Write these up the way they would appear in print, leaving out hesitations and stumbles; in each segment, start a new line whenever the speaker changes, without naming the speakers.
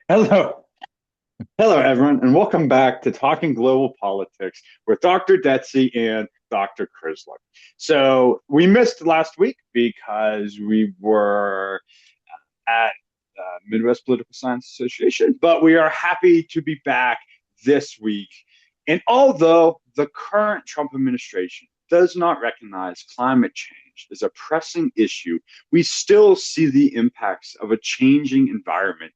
Hello, hello, everyone, and welcome back to Talking Global Politics with Dr. Detzi and Dr. Kusluch. So we missed last week because we were at Midwest Political Science Association, but we are happy to be back this week. And although the current Trump administration does not recognize climate change as a pressing issue, we still see the impacts of a changing environment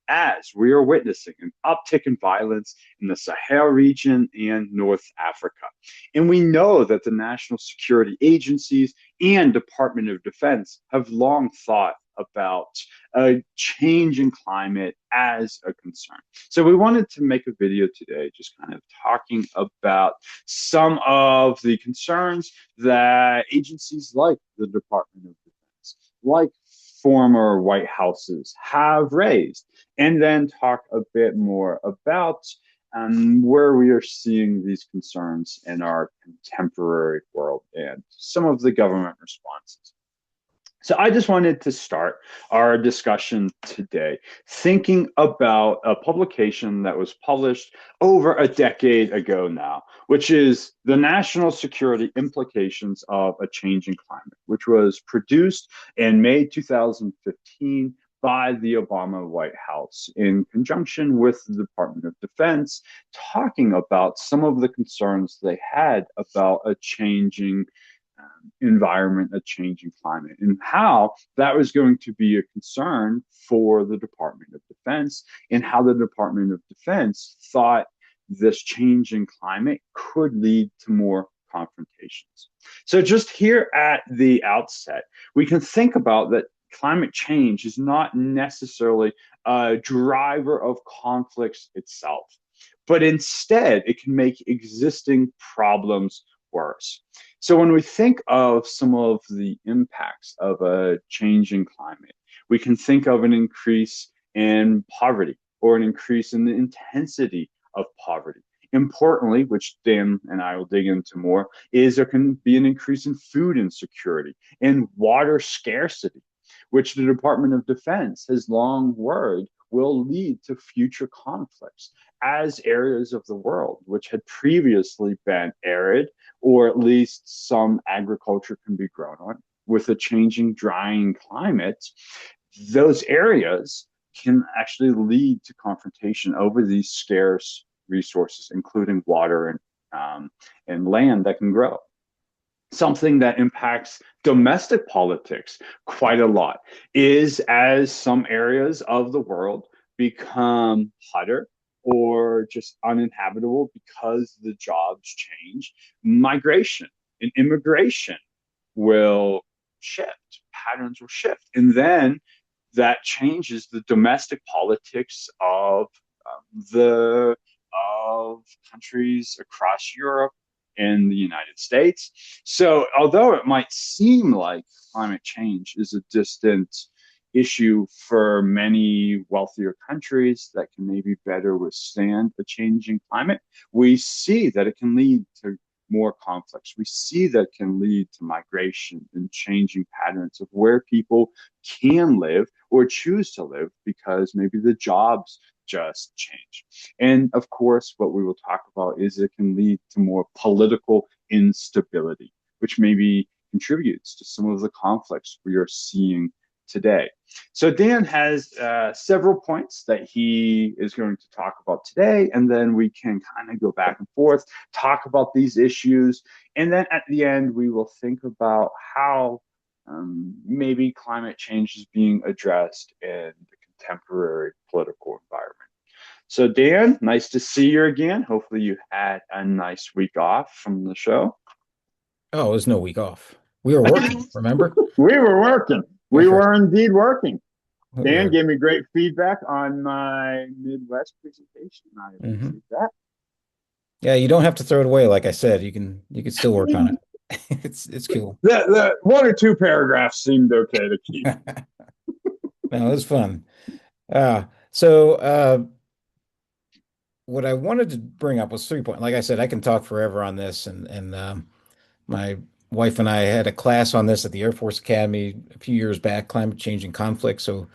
as we are witnessing an uptick in violence in the Sahel region and North Africa. And we know that the national security agencies and Department of Defense have long thought about a change in climate as a concern. So we wanted to make a video today just kind of talking about some of the concerns that agencies like the Department of Defense, like former White Houses have raised, and then talk a bit more about where we are seeing these concerns in our contemporary world and some of the government responses. So I just wanted to start our discussion today thinking about a publication that was published over a decade ago now, which is The National Security Implications of a Changing Climate, which was produced in May 2015 by the Obama White House in conjunction with the Department of Defense, talking about some of the concerns they had about a changing environment, a changing climate, and how that was going to be a concern for the Department of Defense, and how the Department of Defense thought this changing climate could lead to more confrontations. So, just here at the outset, we can think about that climate change is not necessarily a driver of conflicts itself, but instead it can make existing problems worse. So when we think of some of the impacts of a changing climate, we can think of an increase in poverty or an increase in the intensity of poverty. Importantly, which Dan and I will dig into more, is there can be an increase in food insecurity and water scarcity, which the Department of Defense has long worried will lead to future conflicts as areas of the world which had previously been arid, or at least some agriculture can be grown on, with a changing, drying climate, those areas can actually lead to confrontation over these scarce resources, including water and land that can grow. Something that impacts domestic politics quite a lot is as some areas of the world become hotter or just uninhabitable because the jobs change, migration and immigration will shift, patterns will shift. And then that changes the domestic politics the of countries across Europe and the United States. So, although it might seem like climate change is a distant issue for many wealthier countries that can maybe better withstand a changing climate, we see that it can lead to more conflicts. We see that can lead to migration and changing patterns of where people can live or choose to live because maybe the jobs just change. And of course, what we will talk about is it can lead to more political instability, which maybe contributes to some of the conflicts we are seeing today. So Dan has several points that he is going to talk about today, and then we can kind of go back and forth, talk about these issues, and then at the end we will think about how maybe climate change is being addressed in the contemporary political environment. So Dan, nice to see you again. Hopefully you had a nice week off from the show.
Oh, it was no week off. We were working, remember?
We were working. We
That's right.
were indeed working.
We
Dan
were.
gave me great feedback on my Midwest presentation. I
Hmm.
appreciate that.
Yeah, you don't have to throw it away. Like I said, you can still work on it. It's cool.
The one or two paragraphs seemed okay to keep.
No, it was fun. So what I wanted to bring up was 3 points. Like I said, I can talk forever on this, and my wife and I had a class on this at the Air Force Academy a few years back, climate change and conflict. So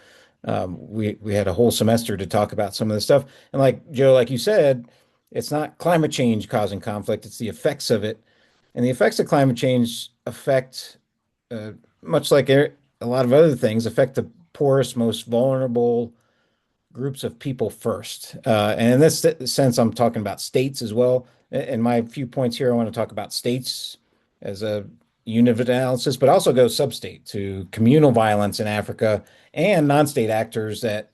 We had a whole semester to talk about some of this stuff. And like Joe, like you said, it's not climate change causing conflict, it's the effects of it. And the effects of climate change affect, uh, much like a lot of other things, affect the poorest, most vulnerable groups of people first. And in this sense, I'm talking about states as well. In my few points here, I want to talk about states as a unit of analysis, but also go sub-state to communal violence in Africa and non-state actors that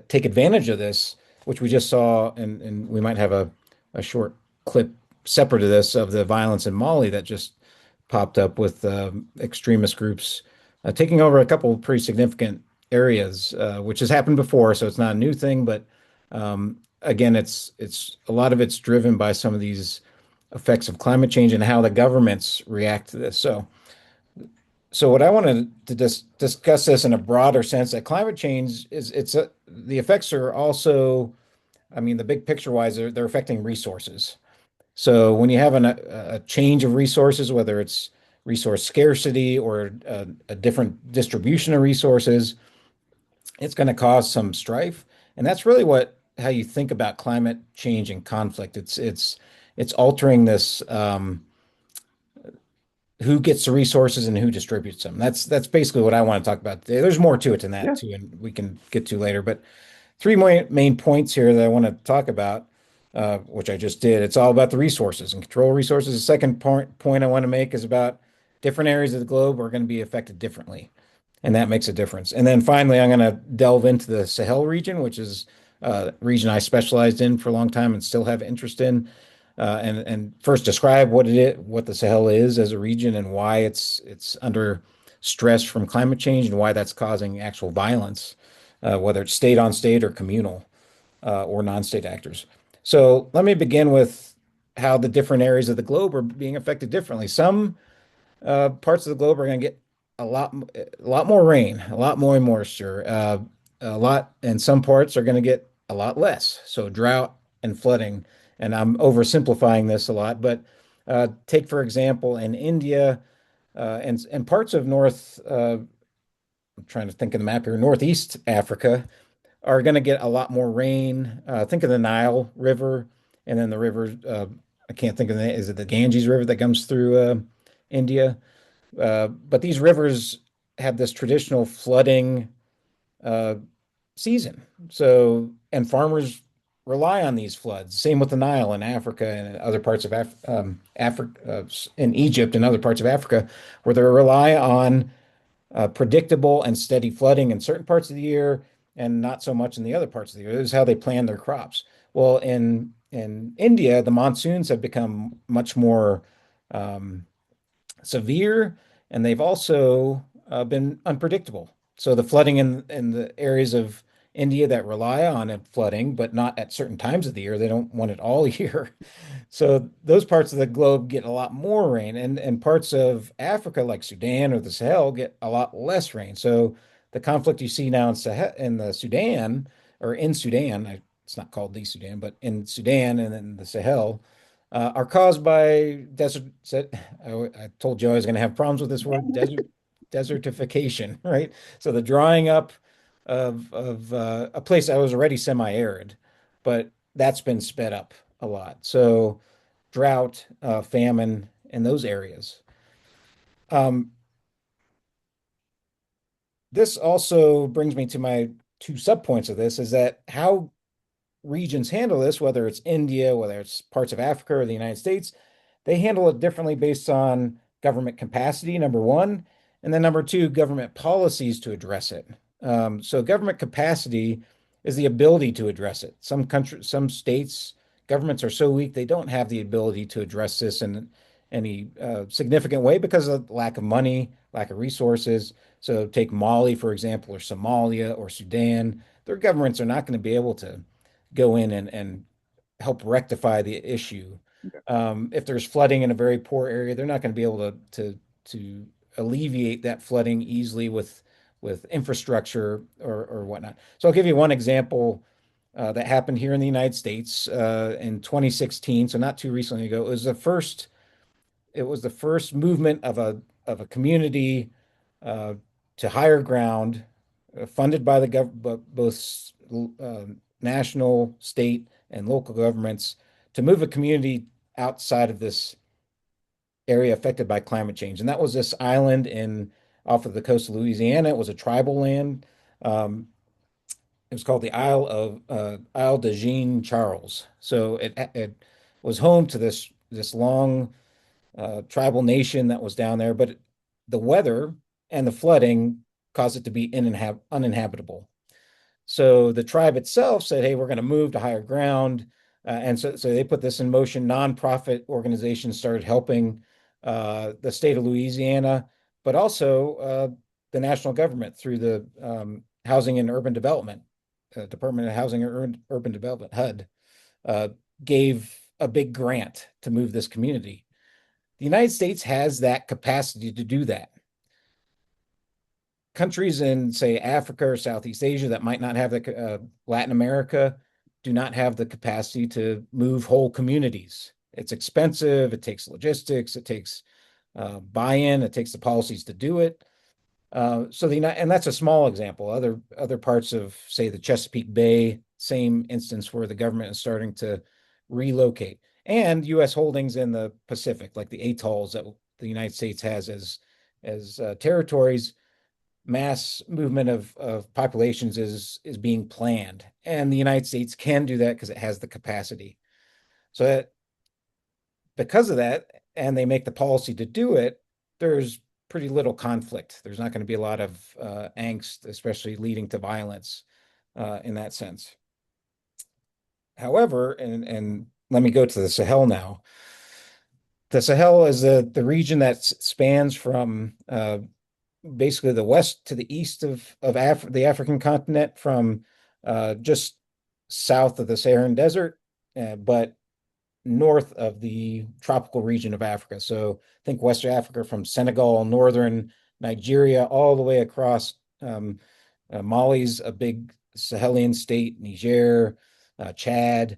take advantage of this, which we just saw, and we might have a short clip separate of this of the violence in Mali that just popped up with extremist groups taking over a couple of pretty significant areas, which has happened before, so it's not a new thing. But again, it's a lot of it's driven by some of these effects of climate change and how the governments react to this. So what I wanted to discuss this in a broader sense that climate change is the effects are also, I mean, the big picture wise, they're affecting resources. So when you have a change of resources, whether it's resource scarcity or a different distribution of resources, it's going to cause some strife. And that's really what how you think about climate change and conflict. It's altering this who gets the resources and who distributes them. That's basically what I want to talk about today. There's more to it than that
Yeah.
too, and we can get to later. But three main points here that I want to talk about, which I just did. It's all about the resources and control resources. The second point I want to make is about different areas of the globe are going to be affected differently, and that makes a difference. And then finally, I'm going to delve into the Sahel region, which is a region I specialized in for a long time and still have interest in. And first describe what it is, what the Sahel is as a region, and why it's under stress from climate change, and why that's causing actual violence, whether it's state on state or communal or non-state actors. So let me begin with how the different areas of the globe are being affected differently. Some parts of the globe are going to get a lot more rain, a lot more moisture, and some parts are going to get a lot less. So drought and flooding. And I'm oversimplifying this a lot, but take for example in India and parts of I'm trying to think of the map here, Northeast Africa are going to get a lot more rain. Think of the Nile River and then the river. I can't think of the, is it the Ganges River that comes through India? But these rivers have this traditional flooding uh, season. So, and farmers rely on these floods. Same with the Nile in Africa and other parts of Africa, in Egypt and other parts of Africa, where they rely on predictable and steady flooding in certain parts of the year and not so much in the other parts of the year. This is how they plan their crops. Well, in India, the monsoons have become much more um, severe, and they've also been unpredictable. So the flooding in the areas of India that rely on it flooding, but not at certain times of the year, they don't want it all year. So those parts of the globe get a lot more rain, and parts of Africa, like Sudan or the Sahel, get a lot less rain. So the conflict you see now in the Sudan or in Sudan, it's not called the Sudan, but in Sudan and in the Sahel, are caused by desert. I told Joe I was going to have problems with this word, desertification, right? So the drying up of a place that was already semi-arid, but that's been sped up a lot. So drought, famine in those areas. Um, this also brings me to my two subpoints of this is that how regions handle this, whether it's India, whether it's parts of Africa or the United States, they handle it differently based on government capacity, number one, and then number two, government policies to address it. So government capacity is the ability to address it. Some countries, some states, governments are so weak they don't have the ability to address this in any significant way because of lack of money, lack of resources. So take Mali, for example, or Somalia or Sudan. Their governments are not going to be able to go in and help rectify the issue. If there's flooding in a very poor area, they're not going to be able to alleviate that flooding easily with infrastructure or whatnot. So I'll give you one example that happened here in the United States in 2016, so not too recently ago. It was the first movement of a community uh, to higher ground funded by the both national, state, and local governments to move a community outside of this area affected by climate change. And that was this island in off of the coast of Louisiana. It was a tribal land. Um, it was called the Isle de Jean Charles. So it was home to this long tribal nation that was down there, but the weather and the flooding caused it to be uninhabitable. So the tribe itself said, "Hey, we're going to move to higher ground," and so they put this in motion. Nonprofit organizations started helping the state of Louisiana, but also the national government through the Housing and Urban Development Department of Housing and Urban Development (HUD) uh, gave a big grant to move this community. The United States has that capacity to do that. Countries in, say, Africa or Southeast Asia that might not have Latin America do not have the capacity to move whole communities. It's expensive. It takes logistics. It takes buy-in. It takes the policies to do it. And that's a small example. Other parts of, say, the Chesapeake Bay, same instance where the government is starting to relocate, and U.S. holdings in the Pacific, like the atolls that the United States has as territories. Mass movement of populations is being planned, and the United States can do that because it has the capacity. So that because of that, and they make the policy to do it, there's pretty little conflict. There's not going to be a lot of angst, especially leading to violence in that sense. However, and let me go to the Sahel now. The Sahel is the region that spans from basically the west to the east of the African continent, from just south of the Saharan Desert, but north of the tropical region of Africa. So think West Africa from Senegal, northern Nigeria, all the way across. Mali's a big Sahelian state, Niger, Chad,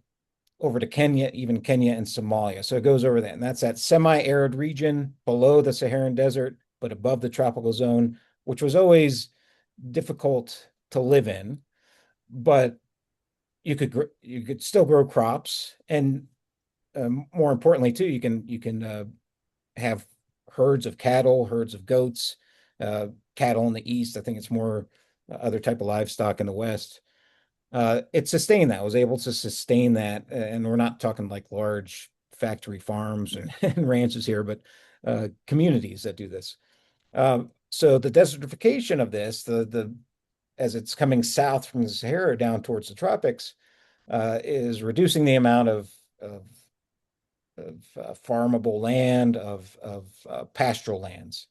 over to Kenya, even Kenya and Somalia. So it goes over that. And that's that semi-arid region below the Saharan Desert, but above the tropical zone, which was always difficult to live in. But you could still grow crops, and more importantly, too, you can have herds of cattle, herds of goats, cattle in the east. I think it's more other type of livestock in the west. It sustained that, was able to sustain that. And we're not talking like large factory farms and ranches here, but communities that do this. So the desertification of this, the as it's coming south from the Sahara down towards the tropics, is reducing the amount of farmable land, of pastoral lands.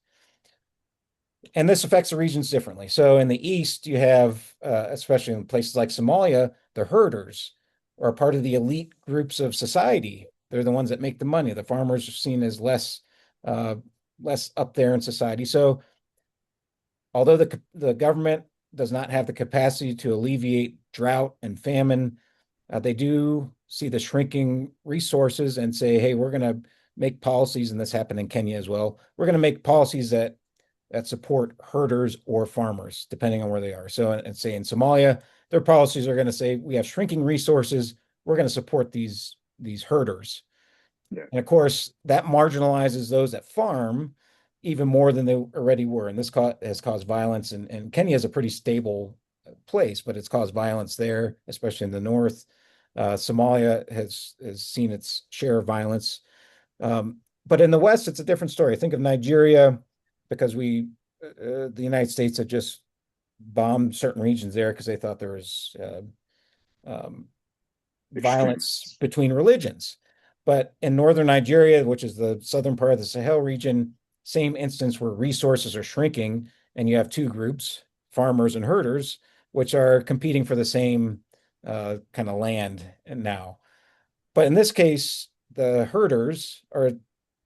And this affects the regions differently. So in the east, you have, especially in places like Somalia, the herders are part of the elite groups of society. They're the ones that make the money. The farmers are seen as uh, less up there in society. So although the government does not have the capacity to alleviate drought and famine, they do see the shrinking resources and say, "Hey, we're going to make policies," and this happened in Kenya as well. We're going to make policies that support herders or farmers, depending on where they are. So, and say in Somalia, their policies are going to say, "We have shrinking resources. We're going to support these herders."
Yeah.
And of course, that marginalizes those that farm even more than they already were. And this has caused violence. And Kenya is a pretty stable place, but it's caused violence there, especially in the north. Somalia has seen its share of violence. But in the West, it's a different story. Think of Nigeria, because the United States had just bombed certain regions there because they thought there was um, violence
Extremists.
between religions. But in northern Nigeria, which is the southern part of the Sahel region, same instance where resources are shrinking, and you have two groups, farmers and herders, which are competing for the same kind of land now. But in this case, the herders are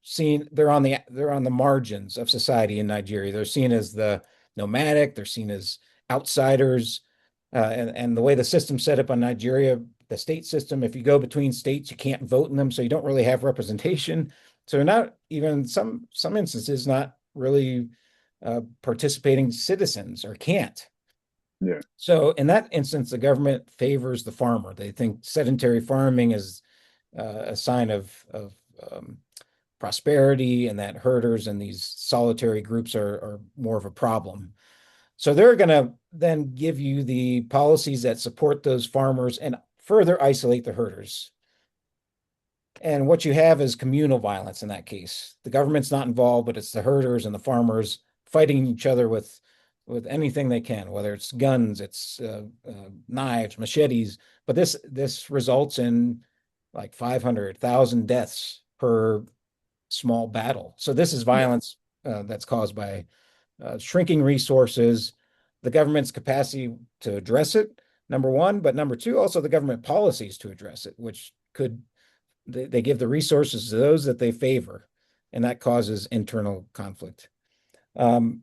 seen, they're on the margins of society in Nigeria. They're seen as the nomadic, they're seen as outsiders. And the way the system's set up on Nigeria, the state system, if you go between states, you can't vote in them, so you don't really have representation. So they're not even some instances not really participating citizens, or can't.
Yeah.
So in that instance, the government favors the farmer. They think sedentary farming is a sign of um, prosperity, and that herders and these solitary groups are more of a problem. So they're going to then give you the policies that support those farmers and further isolate the herders. And what you have is communal violence in that case. The government's not involved, but it's the herders and the farmers fighting each other with anything they can, whether it's guns, it's knives, machetes. But this results in like 500,000 deaths per small battle. So this is
Yeah.
violence that's caused by shrinking resources, the government's capacity to address it, number one, but number two, also the government policies to address it, which could they give the resources to those that they favor, and that causes internal conflict. Um,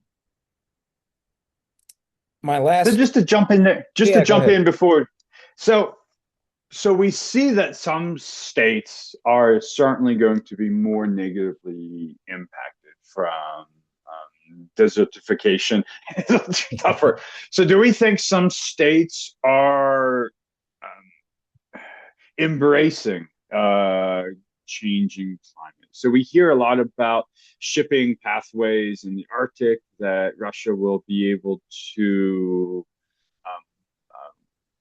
my
So
last,
just to jump in there, just to
yeah, go
jump
ahead.
in before, so so we see that some states are certainly going to be more negatively impacted from desertification. It's tougher. So do we think some states are embracing changing climate? So we hear a lot about shipping pathways in the Arctic that Russia will be able to um,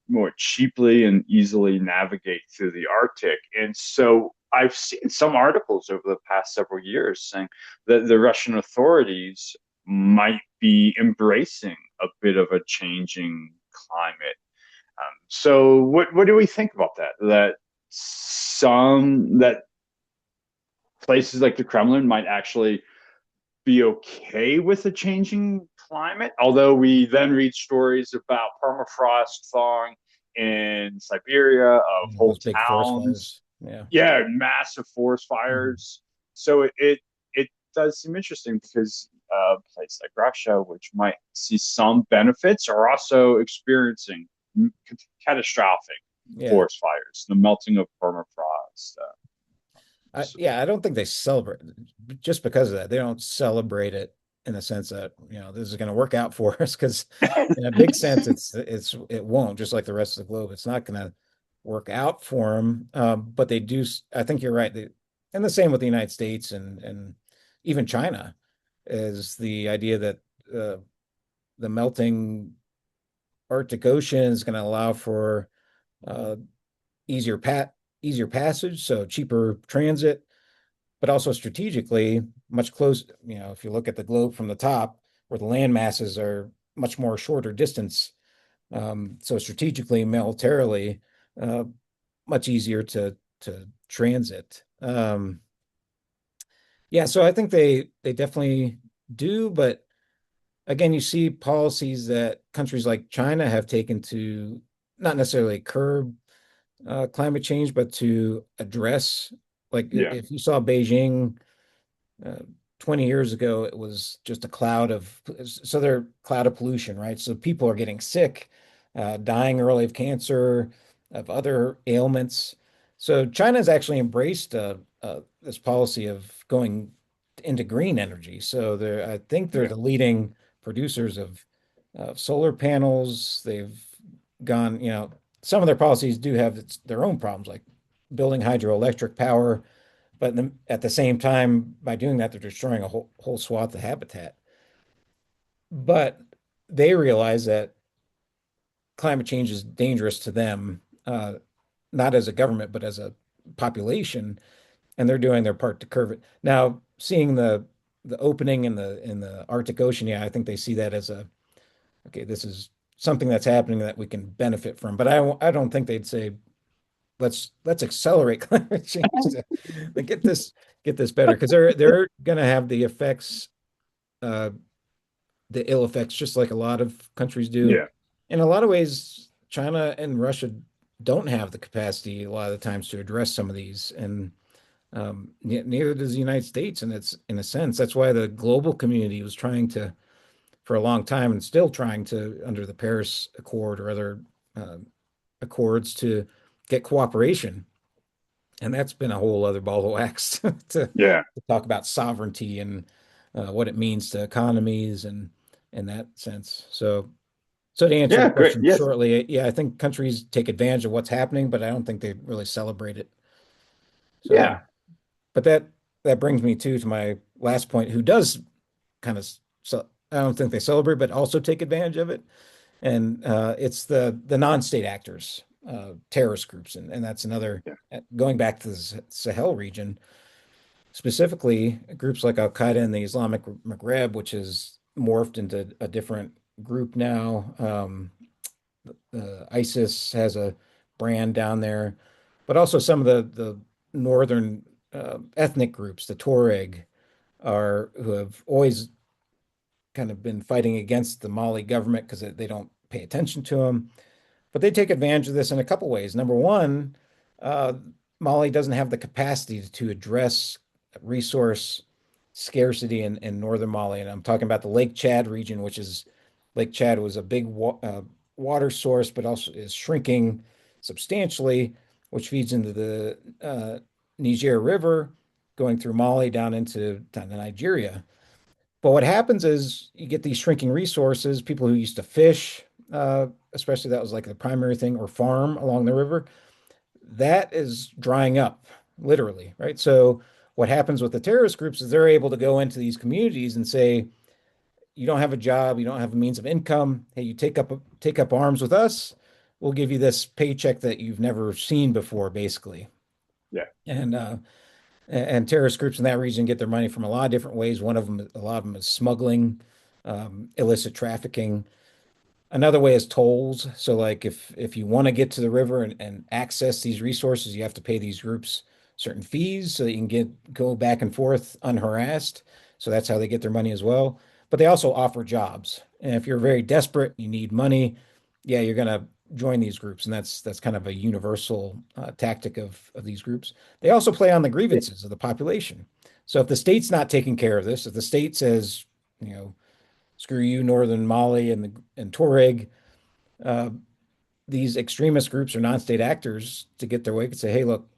more cheaply and easily navigate through the Arctic. And so I've seen some articles over the past several years saying that the Russian authorities might be embracing a bit of a changing climate. So what do we think about that? That places like the Kremlin might actually be okay with a changing climate, although we then read stories about permafrost thawing in Siberia of
Yeah,
whole
those big forest
towns.
fires. Yeah.
Yeah, massive forest
Mhm.
fires. So it does seem interesting because a place like Russia, which might see some benefits, are also experiencing catastrophic
Yeah.
forest fires, the melting of permafrost. So,
Yeah, I don't think they celebrate just because of that. They don't celebrate it in the sense that, this is going to work out for us because in a big sense, it won't, just like the rest of the globe. It's not going to work out for them. But they do, I think you're right. And the same with the United States and even China is the idea that uh, the melting Arctic Ocean is going to allow for uh, easier easier passage, so cheaper transit, but also strategically much closer. If you look at the globe from the top, where the land masses are much more shorter distance, so strategically, militarily, uh, much easier to transit. Yeah, so I think they definitely do, but again, you see policies that countries like China have taken to not necessarily curb climate change, but to address, like
yeah,
if you saw Beijing uh, 20 years ago, it was just a cloud of, so they're cloud of pollution, right? So people are getting sick, dying early of cancer, of other ailments. So China's actually embraced this policy of going into green energy. So I think they're
yeah,
the leading producers of solar panels. They've gone, some of their policies do have their own problems, like building hydroelectric power, but at the same time, by doing that, they're destroying a whole swath of habitat. But they realize that climate change is dangerous to them, not as a government, but as a population, and they're doing their part to curb it. Now, seeing the opening in the Arctic Ocean, yeah, I think they see that as okay, this is something that's happening that we can benefit from. But I don't think they'd say let's accelerate climate change to get this better, because they're going to have uh, the ill effects just like a lot of countries do.
yeah,
In a lot of ways, China and Russia don't have the capacity a lot of the times to address some of these, and neither does the United States. And it's in a sense that's why the global community was trying to, for a long time, and still trying to, under the Paris Accord or other uh, accords, to get cooperation. And that's been a whole other ball of wax
yeah.
to talk about sovereignty and what it means to economies and in that sense. So So to answer the
Yeah, great.
question
Yes.
shortly, yeah, I think countries take advantage of what's happening, but I don't think they really celebrate it. So,
Yeah.
but that brings me to my last point, who does kind of so I don't think they celebrate, but also take advantage of it. And it's the non-state actors, terrorist groups, and that's another
Yeah.
going back to the Sahel region, specifically groups like Al Qaeda and the Islamic Maghreb, which has morphed into a different group now. ISIS has a brand down there, but also some of the northern ethnic groups, the Tuareg, are who have always kind of been fighting against the Mali government because they don't pay attention to them. But they take advantage of this in a couple ways. Number one, uh, Mali doesn't have the capacity to address resource scarcity in northern Mali. And I'm talking about the Lake Chad region, which is Lake Chad was a big water source, but also is shrinking substantially, which feeds into the Niger River, going through Mali down to Nigeria. But what happens is you get these shrinking resources, people who used to fish, especially that was like the primary thing, or farm along the river, that is drying up, literally, right? So what happens with the terrorist groups is they're able to go into these communities and say, you don't have a job, you don't have a means of income. Hey, you take up arms with us, we'll give you this paycheck that you've never seen before, basically.
Yeah.
And terrorist groups in that region get their money from a lot of different ways. A lot of them is smuggling, illicit trafficking. Another way is tolls. So like if you want to get to the river and access these resources, you have to pay these groups certain fees so that you can go back and forth unharassed. So that's how they get their money as well. But they also offer jobs. And if you're very desperate, you need money, yeah, you're gonna join these groups. And that's kind of a universal tactic of these groups. They also play on the
Yeah.
grievances of the population. So if the state's not taking care of this, if the state says, you know, screw you, Northern Mali and Tuareg. Uh, these extremist groups or non-state actors to get their way could say, hey, look,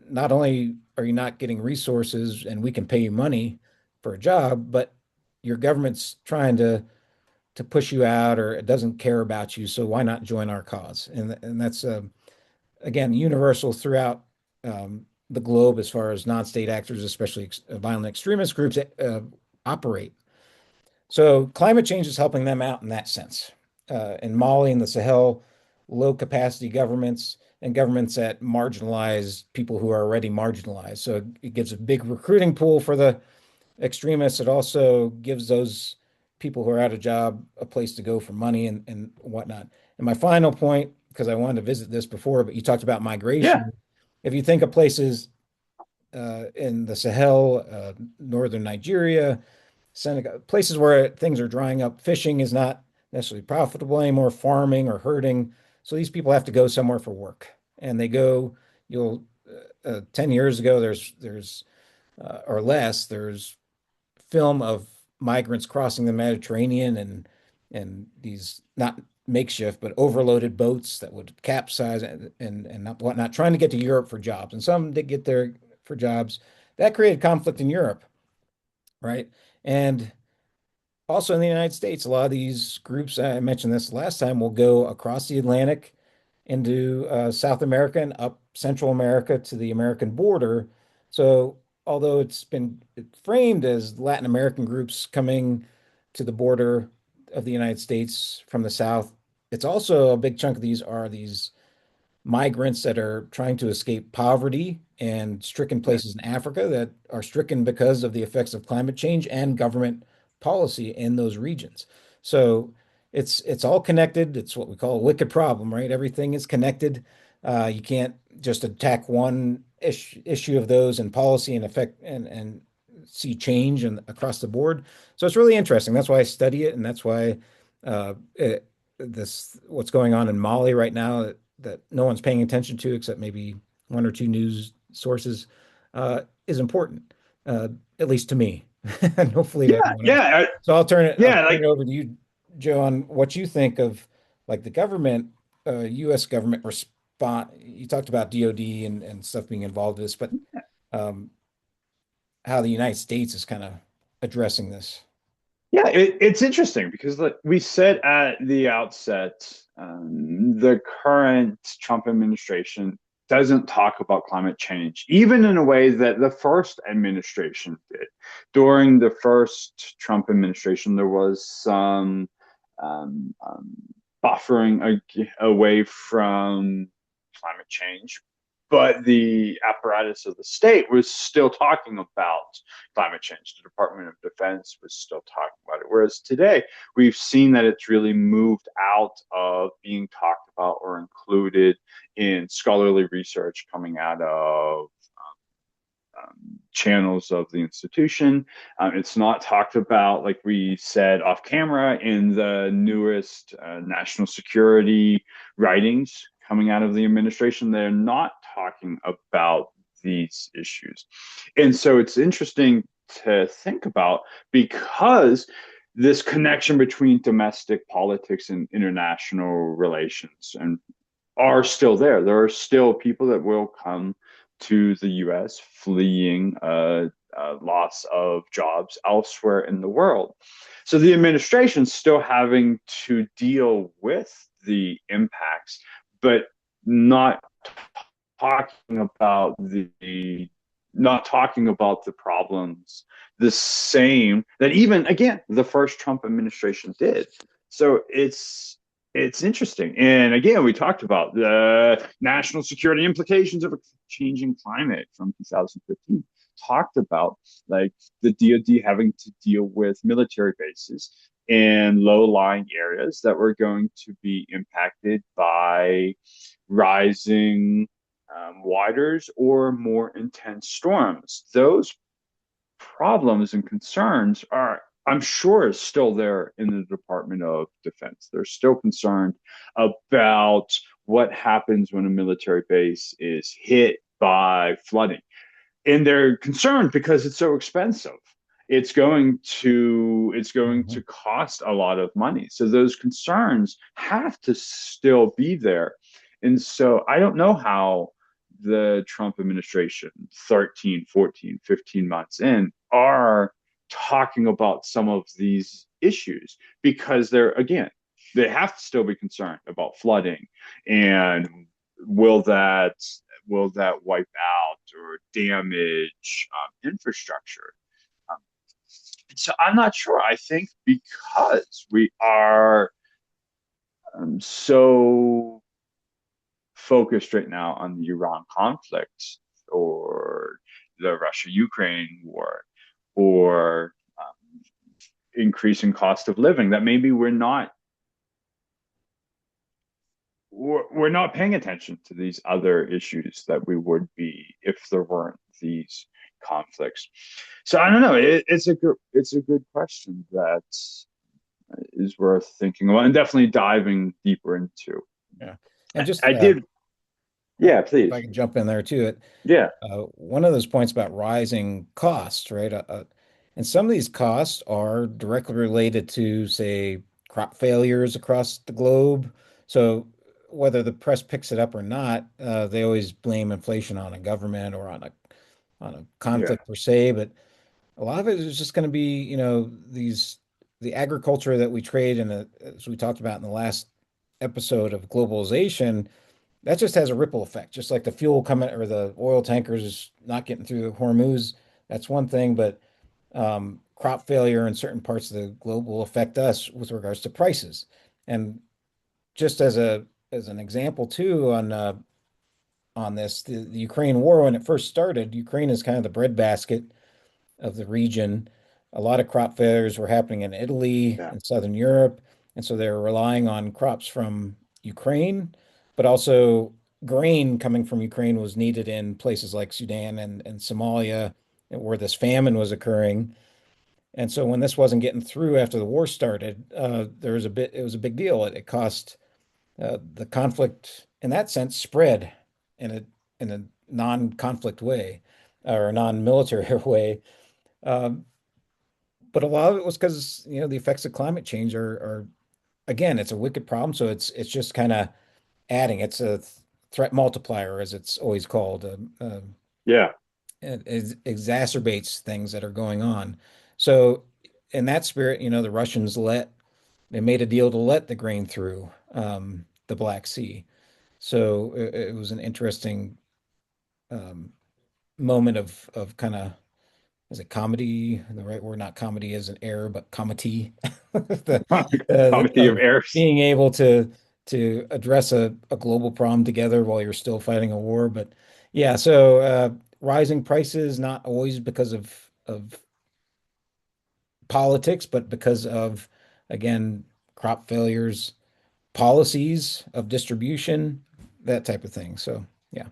not only are you not getting resources and we can pay you money for a job, but your government's trying to push you out or it doesn't care about you. So why not join our cause? And that's again universal throughout the globe as far as non-state actors, especially violent extremist groups, operate. So climate change is helping them out in that sense. In Mali and the Sahel, low capacity governments and governments that marginalize people who are already marginalized. So it gives a big recruiting pool for the extremists. It also gives those people who are out of job a place to go for money and whatnot. And my final point, because I wanted to visit this before, but you talked about
Yeah.
migration. If you think of places in the Sahel, northern Nigeria, Senegal, places where things are drying up. Fishing is not necessarily profitable anymore, farming or herding. So these people have to go somewhere for work. And they go, you'll, 10 years ago, or less, there's film of migrants crossing the Mediterranean and these not makeshift, but overloaded boats that would capsize and not whatnot, trying to get to Europe for jobs. And some did get there for jobs. That created conflict in Europe, right? And also in the United States, a lot of these groups, I mentioned this last time, will go across the Atlantic into South America and up Central America to the American border. So, although it's been framed as Latin American groups coming to the border of the United States from the South, it's also a big chunk of these are these migrants that are trying to escape poverty and stricken
Yeah.
places in Africa that are stricken because of the effects of climate change and government policy in those regions. So it's all connected. It's what we call a wicked problem, right? Everything is connected. You can't just attack one issue of those and policy and affect and see change and across the board. So it's really interesting. That's why I study it, and that's why this what's going on in Mali right now that no one's paying attention to except maybe one or two news sources is important, at least to me, and hopefully to
Yeah.
everyone else.
Yeah.
So I'll
Yeah.
turn
Like,
it over to you, Joe, on what you think of like the government, U.S. government response. You talked about DoD and stuff being involved in this, but um, how the United States is kind of addressing this.
Yeah, it's interesting because like we said at the outset, the current Trump administration doesn't talk about climate change, even in a way that the first administration did. During the first Trump administration, there was some um, um, buffering away from climate change, but the apparatus of the state was still talking about climate change. The Department of Defense was still talking about it. Whereas today, we've seen that it's really moved out of being talked about or included in scholarly research coming out of channels of the institution. It's not talked about, like we said off camera, in the newest national security writings coming out of the administration. They're not talking about these issues. And so it's interesting to think about because this connection between domestic politics and international relations and are still there. There are still people that will come to the US fleeing loss of jobs elsewhere in the world. So the administration's still having to deal with the impacts, but not talking about the not talking about the problems the same that even again the first Trump administration did. So it's interesting. And again, we talked about the national security implications of a changing climate from 2015. Talked about like the DoD having to deal with military bases in low-lying areas that were going to be impacted by rising waters or more intense storms. Those problems and concerns are, I'm sure, is still there in the Department of Defense. They're still concerned about what happens when a military base is hit by flooding. And they're concerned because it's so expensive. It's going to
Mhm.
cost a lot of money. So those concerns have to still be there. And so I don't know how the Trump administration, 13, 14, 15 months in, are talking about some of these issues because they have to still be concerned about flooding and will that will that wipe out or damage infrastructure. Um, so I'm not sure. I think because we are so focused right now on the Iran conflict or the Russia-Ukraine war or increasing cost of living that maybe we're not paying attention to these other issues that we would be if there weren't these conflicts. So I don't know. It's a good question that is worth thinking about and definitely diving deeper into.
Yeah. And just
I did, yeah,
if I
please,
can jump in there too,
yeah,
one of those points about rising costs, right? And some of these costs are directly related to, say, crop failures across the globe. So whether the press picks it up or not, they always blame inflation on a government or on a
yeah,
conflict per se. But a lot of it is just going to be, the agriculture that we trade and as we talked about in the last episode of globalization, that just has a ripple effect. Just like the fuel coming or the oil tankers not getting through the Hormuz, that's one thing, but crop failure in certain parts of the globe will affect us with regards to prices. And just as an example too on this, the Ukraine war when it first started, Ukraine is kind of the breadbasket of the region. A lot of crop failures were happening in Italy
yeah,
and Southern Europe. And so they're relying on crops from Ukraine, but also grain coming from Ukraine was needed in places like Sudan and Somalia, where this famine was occurring. And so when this wasn't getting through after the war started, it was a big deal. It cost the conflict in that sense spread in a non-conflict way or a non-military way. Um, but a lot of it was because, the effects of climate change are again, it's a wicked problem. So it's just kind of adding. It's a threat multiplier, as it's always called.
yeah,
It exacerbates things that are going on. So in that spirit, the Russians they made a deal to let the grain through the Black Sea. So it was an interesting um, moment of kind of, is it comedy? The right word, not comedy as an error, but comedy,
Comedy of
of
errors.
being able to address a global problem together while you're still fighting a war. But yeah, so rising prices not always because of politics, but because of, again, crop failures, policies of distribution, that type of thing. So yeah.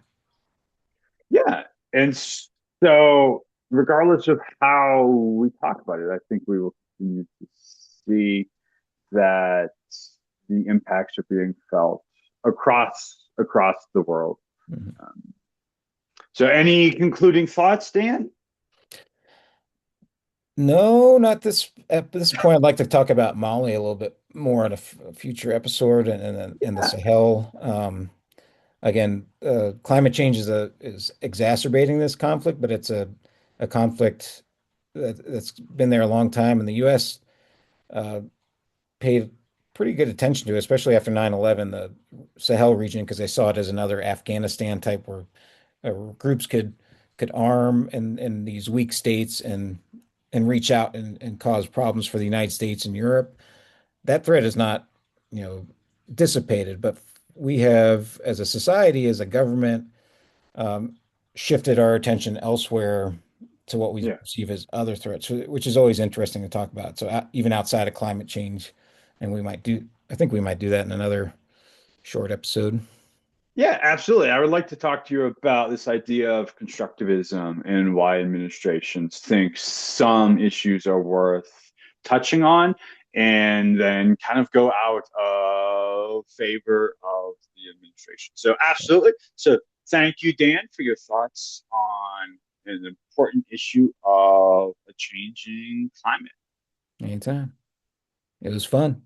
Yeah. And so, regardless of how we talk about it, I think we will continue to see that the impacts are being felt across the world.
Mhm.
Um, so, any concluding thoughts, Dan?
No, not this at this point. I'd like to talk about Mali a little bit more in a future episode, and the
Yeah,
Sahel. Again, climate change is exacerbating this conflict, but it's a conflict that's been there a long time, and the U.S. Uh, paid pretty good attention to, especially after 9/11, the Sahel region, because they saw it as another Afghanistan type where groups could arm in these weak states and reach out and cause problems for the United States and Europe. That threat is not, dissipated, but we have, as a society, as a government, um, shifted our attention elsewhere to what we
yeah,
perceive as other threats, which is always interesting to talk about. So even outside of climate change, and I think we might do that in another short episode.
yeah, absolutely. I would like to talk to you about this idea of constructivism and why administrations think some issues are worth touching on, and then kind of go out of favor of the administration. So, absolutely. So, thank you, Dan, for your thoughts on an important issue of a changing climate.
Anytime. It was fun.